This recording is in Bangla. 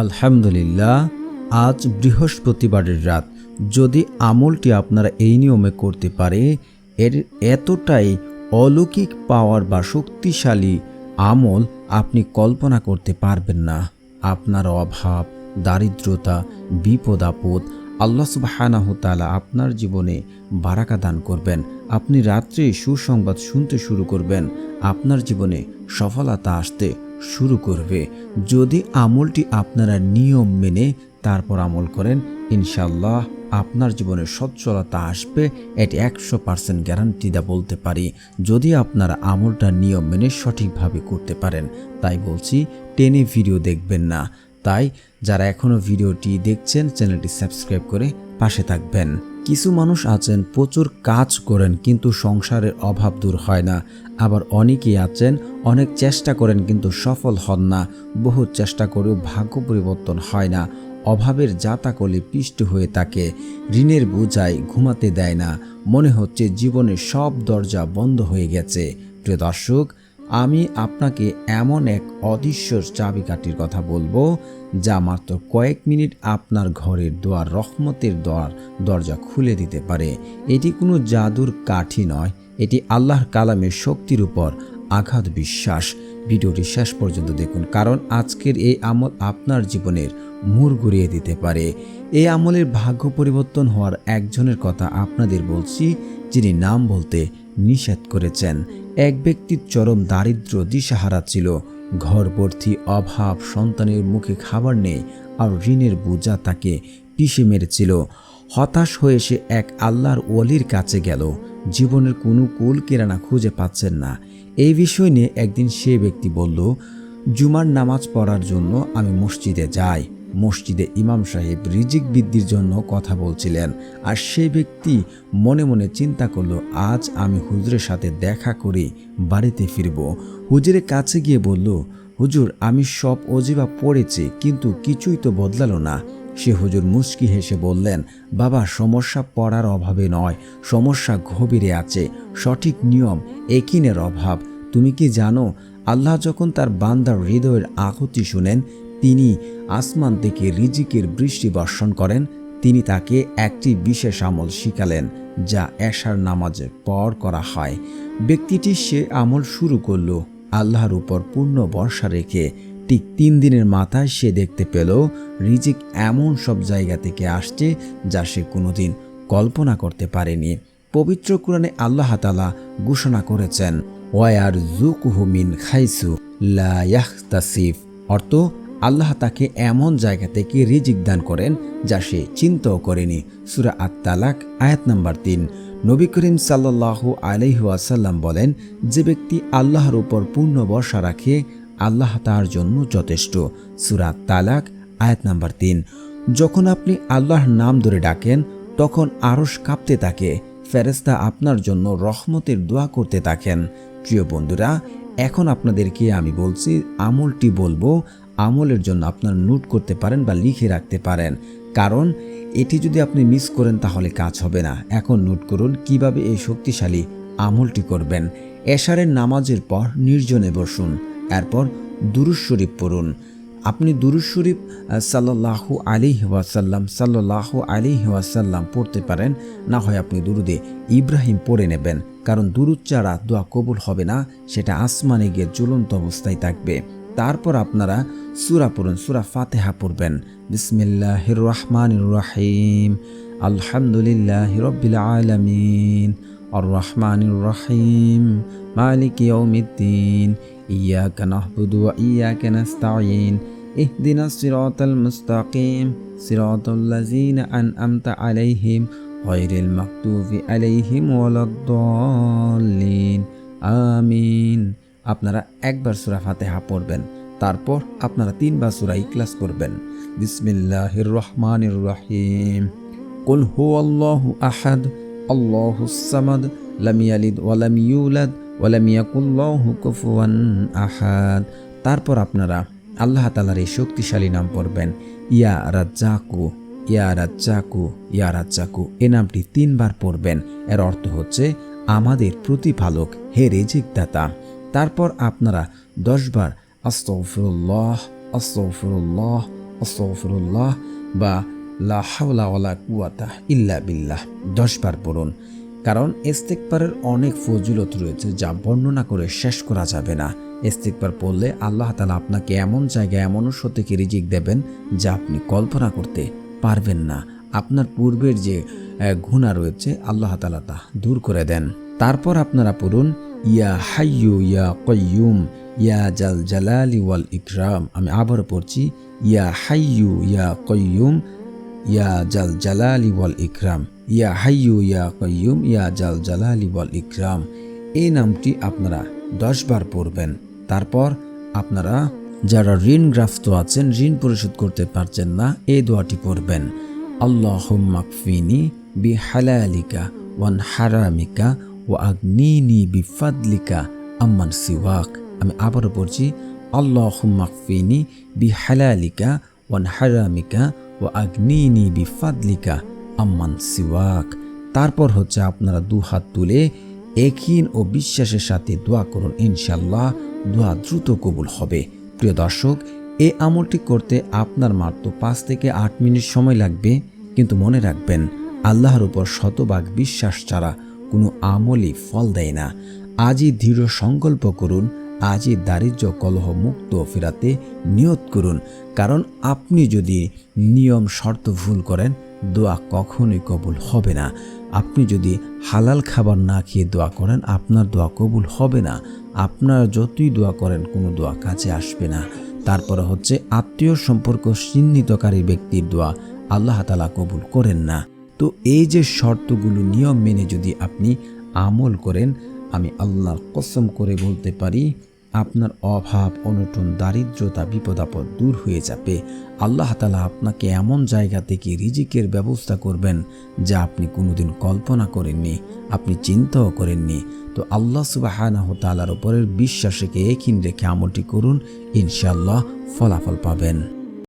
আলহামদুলিল্লাহ, আজ বৃহস্পতিবারের রাত। যদি আমলটি আপনারা এই নিয়মে করতে পারে, এর এতটাই অলৌকিক পাওয়ার বা শক্তিশালী আমল আপনি কল্পনা করতে পারবেন না। আপনার অভাব, দারিদ্রতা, বিপদ আপদ আল্লাহ সুবহানাহু তাআলা আপনার জীবনে বারাকা দান করবেন। আপনি রাত্রে সুসংবাদ শুনতে শুরু করবেন, আপনার জীবনে সফলতা আসতে শুরু করবে। যদি আমলটি আপনারা নিয়ম মেনে তারপর আমল করেন, ইনশাআল্লাহ আপনার জীবনে সচ্ছলতা আসবে। এটি 100% গ্যারান্টি দা বলতে পারি, যদি আপনারা আমলটা নিয়ম মেনে সঠিকভাবে করতে পারেন। তাই বলছি, টেনে ভিডিও দেখবেন না। তাই যারা এখনও ভিডিওটি দেখছেন, চ্যানেলটি সাবস্ক্রাইব করে পাশে থাকবেন। কিছু মানুষ আছেন প্রচুর কাজ করেন কিন্তু সংসারের অভাব দূর হয় না। আবার অনেকেই আছেন অনেক চেষ্টা করেন কিন্তু সফল হন না। বহু চেষ্টা করেও ভাগ্য পরিবর্তন হয় না। অভাবের জাতাকলে পিষ্ট হয়ে থাকে, ঋণের বোঝায় ঘুমাতে দেয় না, মনে হচ্ছে জীবনের সব দরজা বন্ধ হয়ে গেছে। প্রিয় দর্শক, আমি আপনাকে এমন এক অদৃশ্য চাবিকাঠির কথা বলবো, যা মাত্র কয়েক মিনিট আপনার ঘরের দোয়ার, রহমতের দরজা খুলে দিতে পারে। এটি কোনো জাদুর কাঠি নয়, এটি আল্লাহর কালামের শক্তির উপর আঘাত বিশ্বাস। ভিডিওটি শেষ পর্যন্ত দেখুন, কারণ আজকের এই আমল আপনার জীবনের মোড় ঘুরিয়ে দিতে পারে। এই আমলের ভাগ্য পরিবর্তন হওয়ার একজনের কথা আপনাদের বলছি, যিনি নাম বলতে নিষেধ করেছেন। এক ব্যক্তির চরম দারিদ্র, দিশাহারা ছিল। ঘর ভর্তি অভাব, সন্তানের মুখে খাবার নেই, আর ঋণের বোঝা তাকে পিষে মেরেছিল। হতাশ হয়ে সে এক আল্লাহর ওলির কাছে গেল। জীবনের কোনো কুল কিরানা খুঁজে পাচ্ছেন না। এই বিষয় নিয়ে একদিন সে ব্যক্তি বলল, জুমার নামাজ পড়ার জন্য আমি মসজিদে যাই। মসজিদে ইমাম সাহেব রিজিক বৃদ্ধির জন্য কথা বলছিলেন, আর সেই ব্যক্তি মনে মনে চিন্তা করলো, আজ আমি হুজুরের সাথে দেখা করে বাড়িতে ফিরব। হুজুরের কাছে গিয়ে বলল, হুজুর, আমি সব ওজিবা পড়েছি কিন্তু কিছুই তো বদলালো না। সে হুজুর মুচকি হেসে বললেন, বাবা, সমস্যা পড়ার অভাবে নয়, সমস্যা গভীরে আছে। সঠিক নিয়ম, একিনের অভাব। তুমি কি জানো, আল্লাহ যখন তার বান্দার হৃদয়ের আকুতি শুনেন, তিনি আসমান থেকে রিজিকের বৃষ্টি বর্ষণ করেন। তিনি তাকে একটি বিশেষ আমল শিখালেন, যা এশার নামাজের পর করা হয়। ব্যক্তিটি সে আমল শুরু করল, আল্লাহর উপর পূর্ণ ভরসা রেখে। ঠিক 3 দিনের মাথায় সে দেখতে পেল রিজিক এমন সব জায়গা থেকে আসছে যা সে কোনোদিন কল্পনা করতে পারেনি। পবিত্র কুরআনে আল্লাহ তাআলা ঘোষণা করেছেন, ওয়ায়ারযুকুহু মিন হাইসু লা ইয়াহতাসিব, অর্থ আল্লাহ তাকে এমন জায়গা থেকে রিজিক দান করেন যা সে চিন্তাও করেনি। সূরা আত-তালাক আয়াত নাম্বার 3। নবী করিম সাল্লাল্লাহু আলাইহি ওয়াসাল্লাম বলেন, যে ব্যক্তি আল্লাহর উপর পূর্ণ ভরসা রাখে, আল্লাহ তার জন্য যথেষ্ট। সূরা আত-তালাক আয়াত নাম্বার 3। যখন আপনি আল্লাহর নাম ধরে ডাকেন, তখন আরশ কাঁপতে থাকে, ফেরেশতা আপনার জন্য রহমতের দোয়া করতে থাকেন। প্রিয় বন্ধুরা, এখন আপনাদেরকে আমি বলছি, আমলটি বলবো। আমলের জন্য আপনার নোট করতে পারেন বা লিখে রাখতে পারেন, কারণ এটি যদি আপনি মিস করেন তাহলে কাজ হবে না। এখন নোট করুন কিভাবে এই শক্তিশালী আমলটি করবেন। এশারের নামাজের পর নির্জনে বসুন, এরপর দুরূদ শরীফ পড়ুন। আপনি দুরূদ শরীফ সাল্লাল্লাহু আলাইহি ওয়াসাল্লাম পড়তে পারেন, না হয় আপনি দুরুদে ইব্রাহিম পড়ে নেবেন, কারণ দুরুদ ছাড়া দোয়া কবুল হবে না, সেটা আসমানে গিয়ে জ্বলন্ত অবস্থায় থাকবে। তারপর আপনারা সূরা পড়ুন, সূরা ফাতিহা পড়বেন। বিসমিল্লাহির রহমানির রহিম, আলহামদুলিল্লাহি রাব্বিল আলামিন, আর রহমানির রহিম, মালিকি ইয়াউমিদ্দিন, ইয়াকা নাহবুদু ওয়া ইয়াকা নাস্তাঈন, ইহদিনাস সিরাতাল মুস্তাকিম, সিরাতাল্লাযীনা আন'আমতা আলাইহিম গায়রিল মাগদুবি আলাইহিম ওয়ালাদ-দাল্লিন, আমিন। আপনারা একবার সূরা ফাতিহা পড়বেন, তারপর আপনারা 3 বার সূরা ইখলাস পড়বেন। বিসমিল্লাহির রহমানির রহিম, কুল হুয়াল্লাহু আহাদ, আল্লাহুস সামাদ, লাম ইয়ালিদ ওয়া লাম ইউলাদ ওয়া লাম ইয়াকুল লাহু কুফুয়ান আহাদ। তারপর আপনারা আল্লাহ তাআলার এই শক্তিশালী নাম পড়বেন, ইয়া রাজ্জাকু, ইয়া রাজ্জাকু, ইয়া রাজ্জাকু। এই নামটি 3 বার পড়বেন। এর অর্থ হচ্ছে, আমাদের প্রতিপালক, হে রিজিক দাতা। তারপর আপনারা 10 বার আস্তাগফিরুল্লাহ, আস্তাগফিরুল্লাহ, আস্তাগফিরুল্লাহ বা লা হাওলা ওয়ালা কুওয়াতা ইল্লা বিল্লাহ 10 বার পড়ুন। কারণ ইস্তিগফারের অনেক ফজিলত রয়েছে যা বর্ণনা করে শেষ করা যাবে না। ইস্তিগফার পড়লে আল্লাহ তাআলা আপনাকে এমন জায়গায় এমন উৎস থেকে রিজিক দেবেন যা আপনি কল্পনা করতে পারবেন না। আপনার পূর্বের যে গুনাহ রয়েছে আল্লাহ তাআলা তা দূর করে দেন। তারপর আপনারা পড়ুন ইয়া হাইয়ু ইয়া কাইয়ুম ইয়া জাল জালালি ওয়াল ইকরাম। আমি আবার পড়ছি ইয়া হাইয়ু ইয়া কাইয়ুম ইয়া জাল জালালি ওয়াল ইকরাম, ইয়া হাইয়ু ইয়া কাইয়ুম ইয়া জাল জালালি ওয়াল ইকরাম। এই নামটি আপনারা 10 বার পড়বেন। তারপর আপনারা যারা ঋণগ্রস্ত আছেন, ঋণ পরিশোধ করতে পারছেন না, এই দোয়াটি পড়বেন আল্লাহুম্মা কফিনি বিহালালিকা ওয়ান হারামিকা ওয়া আগনিনি বিফাদলিকা আম্মান সিওয়াক। আমি আবারও পড়ছি আল্লাহুম্মা কফিনি বিহালালিকা ওয়ান হারামিকা ওয়া আগনিনি বিফাদলিকা আম্মান সিওয়াক। তারপর হচ্ছে আপনারা 2 হাত তুলে ইয়াকিন ও বিশ্বাসের সাথে দোয়া করুন, ইনশাআল্লাহ দোয়া দ্রুত কবুল হবে। প্রিয় দর্শক, এই আমলটি করতে আপনার মাত্র 5 থেকে 8 মিনিট সময় লাগবে। কিন্তু মনে রাখবেন, আল্লাহর উপর শতভাগ বিশ্বাস ছাড়া কোনো আমলই ফল দেয় না। আজই দৃঢ় সংকল্প করুন, আজই দারিদ্র্য কলহ মুক্ত ফেরাতে নিয়ত করুন। কারণ আপনি যদি নিয়ম শর্ত ভুল করেন, দোয়া কখনোই কবুল হবে না। আপনি যদি হালাল খাবার না খেয়ে দোয়া করেন, আপনার দোয়া কবুল হবে না। আপনারা যতই দোয়া করেন, কোনো দোয়া কাছে আসবে না। তারপরে হচ্ছে আত্মীয় সম্পর্ক চিহ্নিতকারী ব্যক্তির দোয়া আল্লাহ তাআলা কবুল করেন না। তো এই যে শর্তগুলো নিয়ম মেনে যদি আপনি আমল করেন, আমি আল্লাহর কসম করে বলতে পারি আপনার অভাব অনটন দারিদ্রতা বিপদ আপদ দূর হয়ে যাবে। আল্লাহ তাআলা আপনাকে এমন জায়গা থেকে রিজিকের ব্যবস্থা করবেন যা আপনি কোনোদিন কল্পনা করেননি, আপনি চিন্তাও করেননি। তো আল্লাহ সুবহানাহু ওয়া তাআলার উপরের বিশ্বাসকে ইয়াকিন রেখে আমলটি করুন, ইনশাআল্লাহ ফলাফল পাবেন।